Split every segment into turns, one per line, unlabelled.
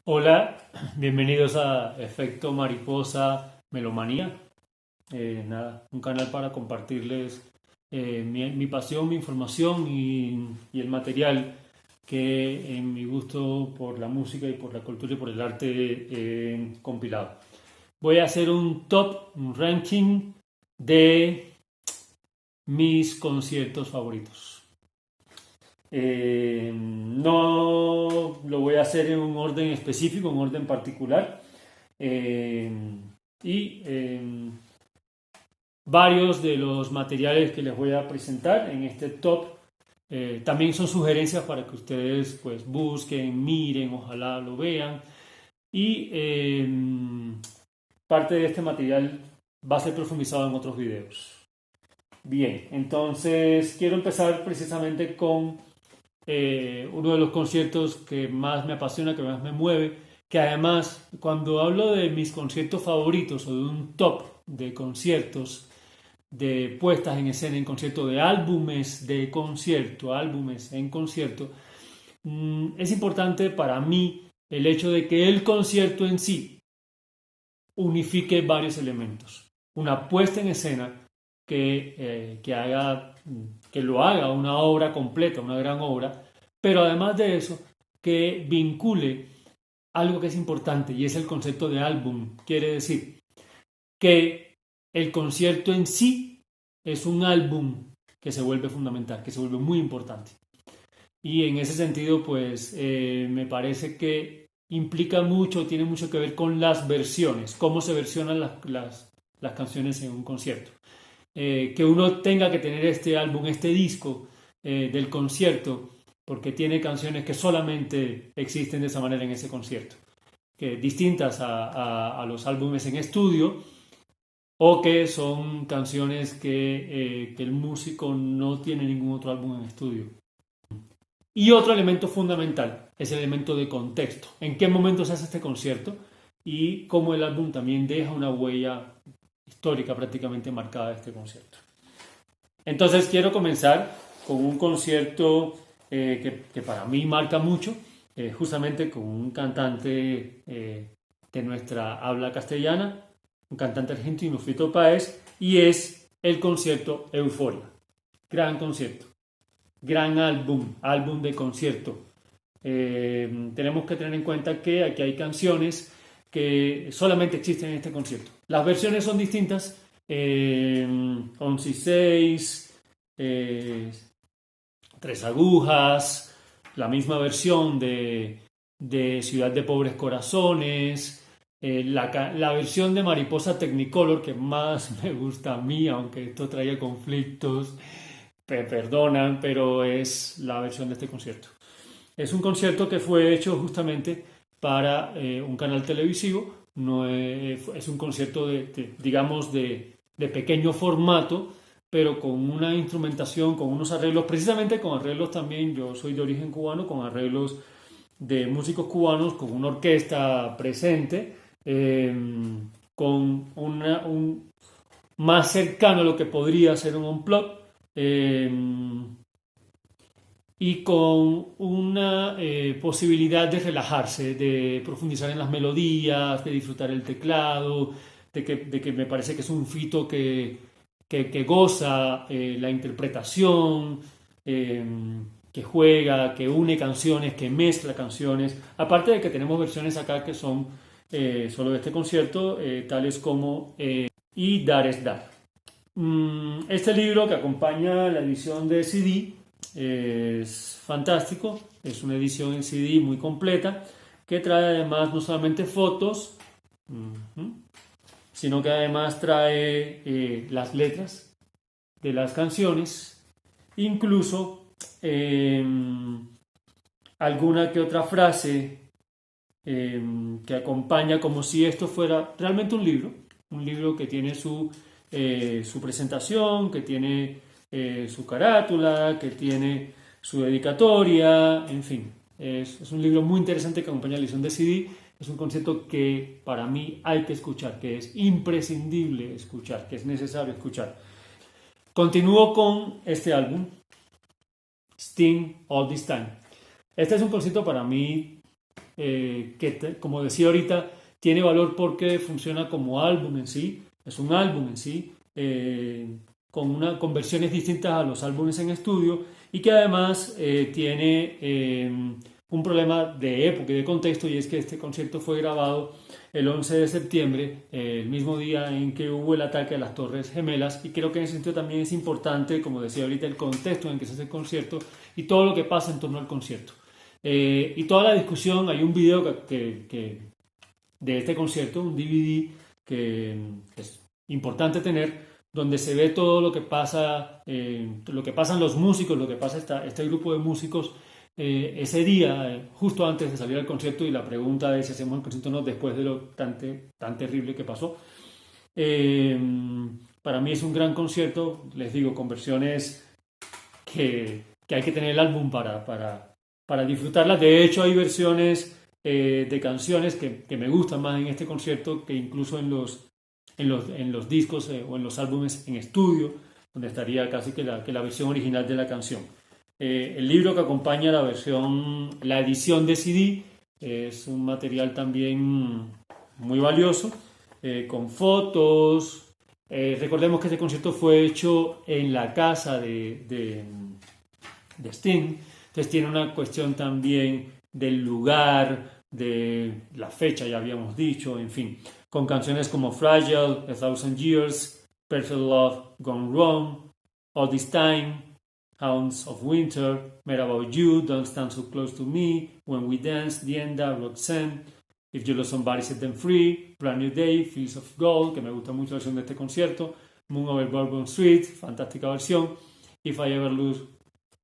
Hola, bienvenidos a Efecto Mariposa Melomanía. Un canal para compartirles mi pasión, mi información y el material que en mi gusto por la música y por la cultura y por el arte he compilado. Voy a hacer un ranking de mis conciertos favoritos. No lo voy a hacer en un orden específico, en un orden particular. Eh, y varios de los materiales que les voy a presentar en este top también son sugerencias para que ustedes pues busquen, miren, ojalá lo vean. Y parte de este material va a ser profundizado en otros videos. Bien, entonces quiero empezar precisamente con uno de los conciertos que más me apasiona, que más me mueve, que además cuando hablo de mis conciertos favoritos o de un top de conciertos, de puestas en escena en concierto, de álbumes de concierto, álbumes en concierto, es importante para mí el hecho de que el concierto en sí unifique varios elementos. Una puesta en escena que lo haga una obra completa, una gran obra, pero además de eso, que vincule algo que es importante y es el concepto de álbum. Quiere decir que el concierto en sí es un álbum que se vuelve fundamental, que se vuelve muy importante. Y en ese sentido, pues me parece que implica mucho, tiene mucho que ver con las versiones, cómo se versionan las canciones en un concierto. Que uno tenga que tener este álbum, este disco del concierto, porque tiene canciones que solamente existen de esa manera en ese concierto, que distintas a los álbumes en estudio, o que son canciones que el músico no tiene ningún otro álbum en estudio. Y otro elemento fundamental es el elemento de contexto. ¿En qué momento se hace este concierto? Y cómo el álbum también deja una huella histórica prácticamente marcada de este concierto. Entonces quiero comenzar con un concierto que para mí marca mucho, justamente con un cantante de nuestra habla castellana, un cantante argentino, Fito Páez, y es el concierto Euforia. Gran concierto, gran álbum, álbum de concierto. Tenemos que tener en cuenta que aquí hay canciones que solamente existen en este concierto. Las versiones son distintas, 11 y 6, Tres Agujas, la misma versión de Ciudad de Pobres Corazones, la versión de Mariposa Technicolor que más me gusta a mí, aunque esto traía conflictos, perdonan, pero es la versión de este concierto. Es un concierto que fue hecho justamente para un canal televisivo, no es un concierto digamos de pequeño formato, pero con una instrumentación, con unos arreglos, precisamente con arreglos también, yo soy de origen cubano, con arreglos de músicos cubanos, con una orquesta presente, con un más cercano a lo que podría ser un unplug, y con una posibilidad de relajarse, de profundizar en las melodías, de disfrutar el teclado, de que me parece que es un Fito que goza la interpretación, eh, que juega, que une canciones, que mezcla canciones. Aparte de que tenemos versiones acá que son solo de este concierto, tales como Y Dar es Dar. Este libro que acompaña la edición de CD es fantástico, es una edición en CD muy completa que trae además no solamente fotos, sino que además trae las letras de las canciones, incluso alguna que otra frase que acompaña como si esto fuera realmente un libro que tiene su presentación, que tiene su carátula, que tiene su dedicatoria, en fin. Es un libro muy interesante que acompaña la edición de CD. Es un concepto que para mí hay que escuchar, que es imprescindible escuchar, que es necesario escuchar. Continúo con este álbum, Sting All This Time. Este es un concierto para mí como decía ahorita, tiene valor porque funciona como álbum en sí, es un álbum en sí, con versiones distintas a los álbumes en estudio y que además tiene un problema de época y de contexto, y es que este concierto fue grabado el 11 de septiembre, el mismo día en que hubo el ataque a las Torres Gemelas, y creo que en ese sentido también es importante, como decía ahorita, el contexto en que se hace el concierto y todo lo que pasa en torno al concierto. Y toda la discusión, hay un video de este concierto, un DVD que es importante tener, donde se ve todo lo que pasa, lo que pasan los músicos, lo que pasa este grupo de músicos ese día, justo antes de salir al concierto, y la pregunta de si hacemos el concierto o no después de lo tan terrible que pasó. Para mí es un gran concierto, les digo, con versiones que hay que tener el álbum para disfrutarlas. De hecho, hay versiones de canciones que me gustan más en este concierto que incluso en los discos o en los álbumes en estudio, donde estaría casi que la versión original de la canción. El libro que acompaña la edición de CD es un material también muy valioso, con fotos. Recordemos que este concierto fue hecho en la casa de Sting, entonces tiene una cuestión también del lugar, de la fecha, ya habíamos dicho, en fin, con canciones como Fragile, A Thousand Years, Perfect Love Gone Wrong, All This Time, Hounds of Winter, Made About You, Don't Stand So Close to Me, When We Dance, The End, Roxanne, If You Love Somebody Set Them Free, Brand New Day, Fields of Gold, que me gusta mucho la versión de este concierto, Moon Over Bourbon Street, fantástica versión, If I Ever Lose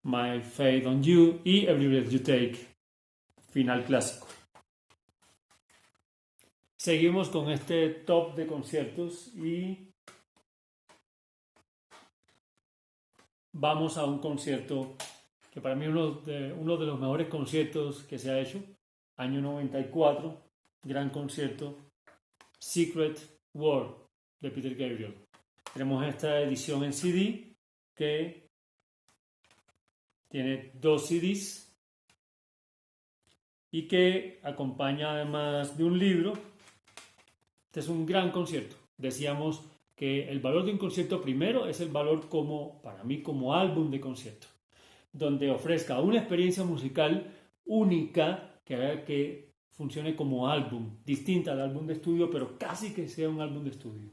My Faith on You y Every Breath You Take, final clásico. Seguimos con este top de conciertos y vamos a un concierto que para mí es uno de los mejores conciertos que se ha hecho, año 94, gran concierto, Secret World de Peter Gabriel. Tenemos esta edición en CD que tiene 2 CDs y que acompaña además de un libro. Este es un gran concierto. Decíamos que el valor de un concierto primero es el valor para mí como álbum de concierto, donde ofrezca una experiencia musical única que haga que funcione como álbum, distinta al álbum de estudio, pero casi que sea un álbum de estudio.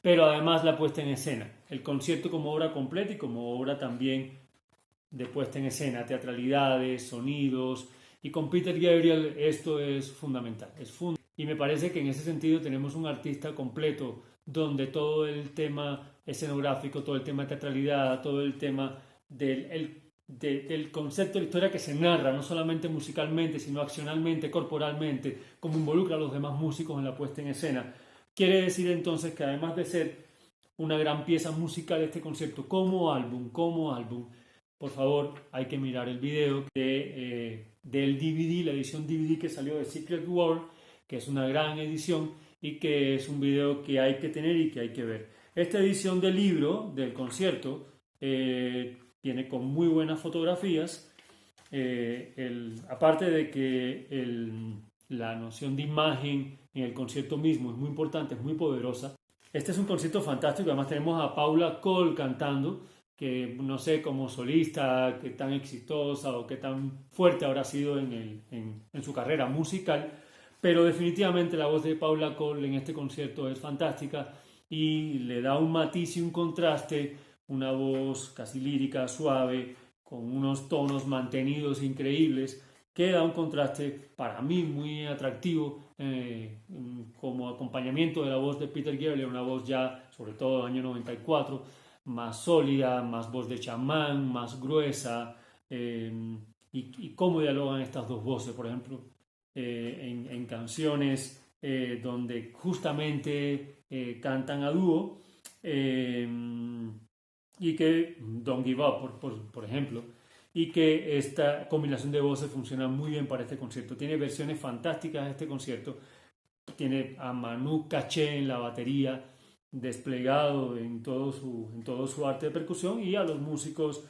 Pero además la puesta en escena, el concierto como obra completa y como obra también de puesta en escena, teatralidades, sonidos, y con Peter Gabriel esto es fundamental, y me parece que en ese sentido tenemos un artista completo donde todo el tema escenográfico, todo el tema de teatralidad, todo el tema del concepto de la historia que se narra, no solamente musicalmente, sino accionalmente, corporalmente, como involucra a los demás músicos en la puesta en escena. Quiere decir entonces que además de ser una gran pieza musical este concierto como álbum, por favor, hay que mirar el video del DVD, la edición DVD que salió de Secret World, que es una gran edición y que es un video que hay que tener y que hay que ver. Esta edición del libro, del concierto, viene con muy buenas fotografías. Aparte de que la noción de imagen en el concierto mismo es muy importante, es muy poderosa. Este es un concierto fantástico. Además tenemos a Paula Cole cantando, que no sé, como solista, qué tan exitosa o qué tan fuerte habrá sido en su carrera musical, pero definitivamente la voz de Paula Cole en este concierto es fantástica y le da un matiz y un contraste, una voz casi lírica, suave, con unos tonos mantenidos increíbles, que da un contraste para mí muy atractivo como acompañamiento de la voz de Peter Gabriel, una voz ya, sobre todo del año 94, más sólida, más voz de chamán, más gruesa, y cómo dialogan estas dos voces, por ejemplo, en canciones donde justamente cantan a dúo, y que Don't Give Up, por ejemplo, y que esta combinación de voces funciona muy bien para este concierto. Tiene versiones fantásticas de este concierto, tiene a Manu Katché en la batería, desplegado en todo su arte de percusión, y a los músicos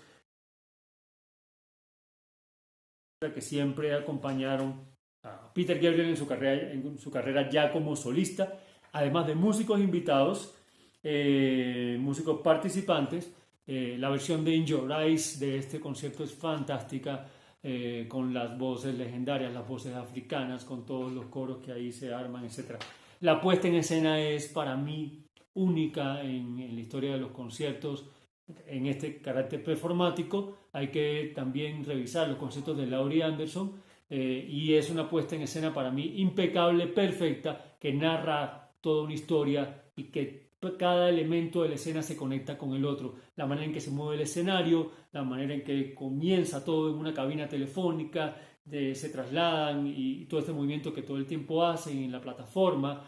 que siempre acompañaron a Peter Gabriel en su carrera ya como solista, además de músicos invitados, músicos participantes. La versión de In Your Eyes de este concierto es fantástica, con las voces legendarias, las voces africanas, con todos los coros que ahí se arman, etc. La puesta en escena es para mí única en la historia de los conciertos. En este carácter performático hay que también revisar los conciertos de Laurie Anderson, y es una puesta en escena para mí impecable, perfecta, que narra toda una historia y que cada elemento de la escena se conecta con el otro. La manera en que se mueve el escenario, la manera en que comienza todo en una cabina telefónica, se trasladan y todo este movimiento que todo el tiempo hacen en la plataforma,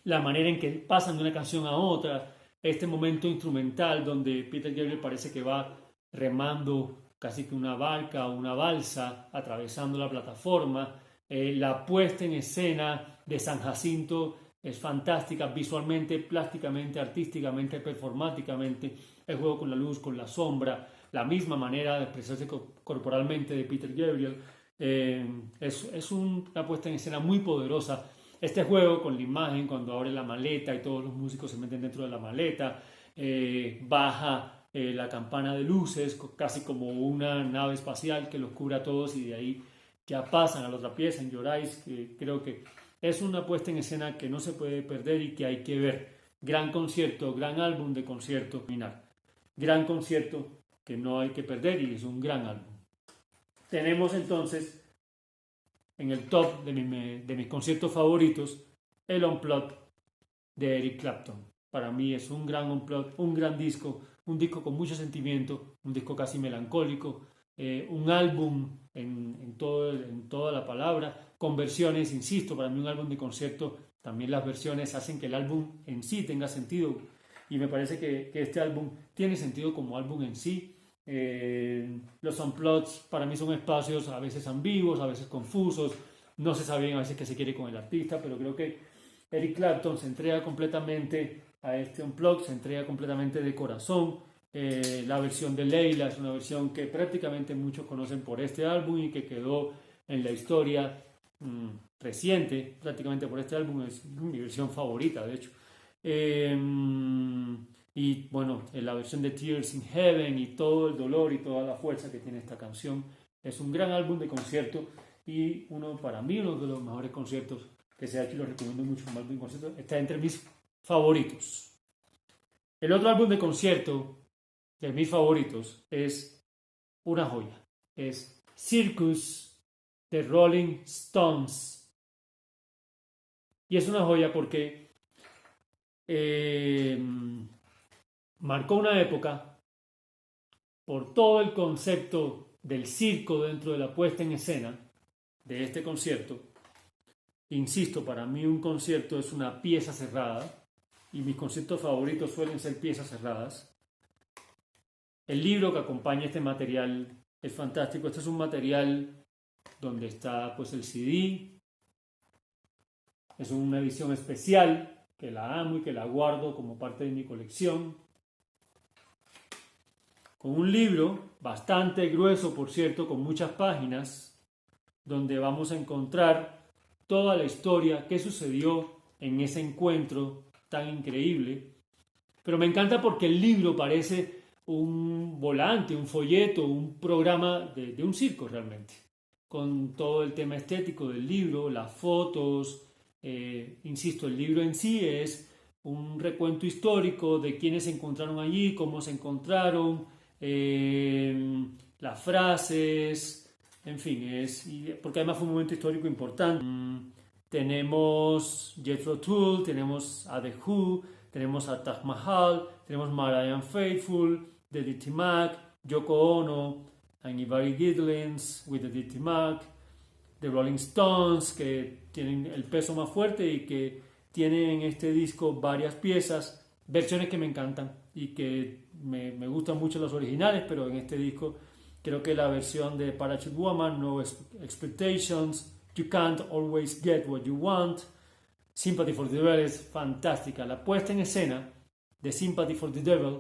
la manera en que pasan de una canción a otra, este momento instrumental donde Peter Gabriel parece que va remando casi que una barca o una balsa atravesando la plataforma. La puesta en escena de San Jacinto es fantástica visualmente, plásticamente, artísticamente, performáticamente. El juego con la luz, con la sombra, la misma manera de expresarse corporalmente de Peter Gabriel. Es una puesta en escena muy poderosa. Este juego con la imagen, cuando abre la maleta y todos los músicos se meten dentro de la maleta, baja la campana de luces, casi como una nave espacial que los cubre a todos, y de ahí ya pasan a la otra pieza, En Your Eyes, que creo que es una puesta en escena que no se puede perder y que hay que ver. Gran concierto, gran álbum de concierto final. Gran concierto que no hay que perder y es un gran álbum. Tenemos entonces en el top de mis conciertos favoritos el Unplugged de Eric Clapton. Para mí es un gran Unplugged, un gran disco, un disco con mucho sentimiento, un disco casi melancólico, un álbum en toda la palabra, con versiones, insisto, para mí un álbum de concierto, también las versiones hacen que el álbum en sí tenga sentido, y me parece que este álbum tiene sentido como álbum en sí. Los Unplugged para mí son espacios a veces ambiguos, a veces confusos, no se sabe bien a veces qué se quiere con el artista, pero creo que Eric Clapton se entrega completamente a este Unplugged, se entrega completamente de corazón. La versión de Leila es una versión que prácticamente muchos conocen por este álbum y que quedó en la historia reciente, prácticamente por este álbum. Es mi versión favorita, de hecho. Y bueno, la versión de Tears in Heaven y todo el dolor y toda la fuerza que tiene esta canción. Es un gran álbum de concierto y para mí uno de los mejores conciertos que se ha hecho, y lo recomiendo mucho como álbum de concierto. Está entre mis favoritos. El otro álbum de concierto de mis favoritos es una joya. Es Circus de Rolling Stones. Y es una joya porque marcó una época por todo el concepto del circo dentro de la puesta en escena de este concierto. Insisto, para mí un concierto es una pieza cerrada y mis conciertos favoritos suelen ser piezas cerradas. El libro que acompaña este material es fantástico. Este es un material donde está pues el CD. Es una edición especial que la amo y que la guardo como parte de mi colección. Con un libro bastante grueso, por cierto, con muchas páginas, donde vamos a encontrar toda la historia que sucedió en ese encuentro tan increíble. Pero me encanta porque el libro parece un volante, un folleto, un programa de un circo realmente, con todo el tema estético del libro, las fotos. Insisto, el libro en sí es un recuento histórico de quiénes se encontraron allí, cómo se encontraron, las frases, en fin, porque además fue un momento histórico importante. Tenemos Jethro Tull, tenemos a The Who, tenemos a Taj Mahal, tenemos Marianne Faithfull, The Dirty Mac, Yoko Ono, and Ivari Giddens with The Dirty Mac, The Rolling Stones, que tienen el peso más fuerte y que tienen en este disco varias piezas, versiones que me encantan y que me gustan mucho los originales, pero en este disco creo que la versión de Parachute Woman, No Expectations, You Can't Always Get What You Want, Sympathy for the Devil es fantástica. La puesta en escena de Sympathy for the Devil,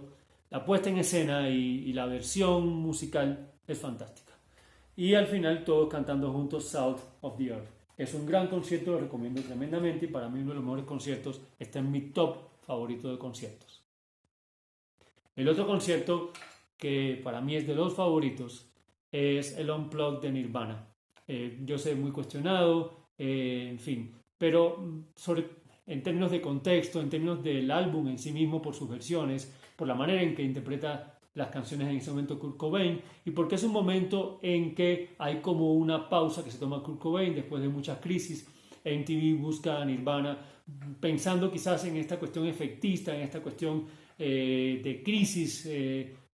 la puesta en escena y la versión musical es fantástica. y al final todos cantando juntos Salt of the Earth. Es un gran concierto, lo recomiendo tremendamente y para mí uno de los mejores conciertos, está en mi top favorito de conciertos. El otro concierto que para mí es de los favoritos es el Unplugged de Nirvana. Yo sé, muy cuestionado, en fin, pero en términos de contexto, en términos del álbum en sí mismo, por sus versiones, por la manera en que interpreta las canciones en ese momento Kurt Cobain, y porque es un momento en que hay como una pausa que se toma Kurt Cobain después de muchas crisis. MTV busca a Nirvana pensando quizás en esta cuestión efectista, en esta cuestión de crisis,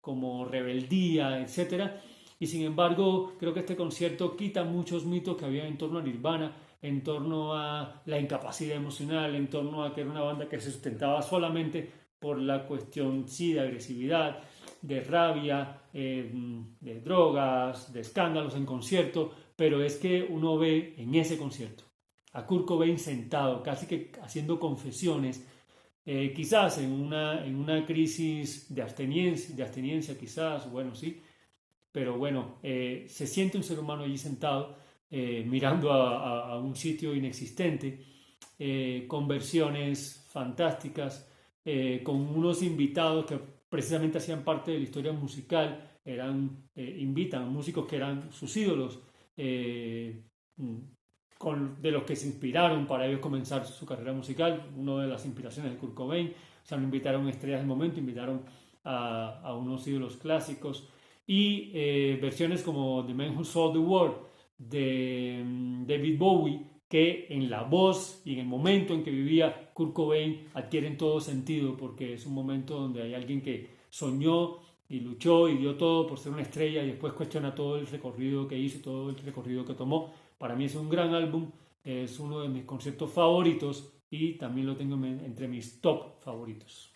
como rebeldía, etcétera. Y sin embargo, creo que este concierto quita muchos mitos que había en torno a Nirvana, en torno a la incapacidad emocional, en torno a que era una banda que se sustentaba solamente por la cuestión, sí, de agresividad, de rabia, de drogas, de escándalos en concierto, pero es que uno ve en ese concierto a Kurt Cobain sentado, casi que haciendo confesiones, quizás en una crisis de absteniencia quizás, bueno, sí, pero bueno, se siente un ser humano allí sentado, mirando a un sitio inexistente, con versiones fantásticas, con unos invitados que precisamente hacían parte de la historia musical, invitan músicos que eran sus ídolos, de los que se inspiraron para ellos comenzar su carrera musical, una de las inspiraciones de Kurt Cobain. O sea, no invitaron estrellas del momento, invitaron a unos ídolos clásicos y versiones como The Man Who Sold the World de David Bowie, que en la voz y en el momento en que vivía Kurt Cobain adquieren todo sentido, porque es un momento donde hay alguien que soñó y luchó y dio todo por ser una estrella y después cuestiona todo el recorrido que hizo, todo el recorrido que tomó. Para mí es un gran álbum, es uno de mis conciertos favoritos y también lo tengo entre mis top favoritos.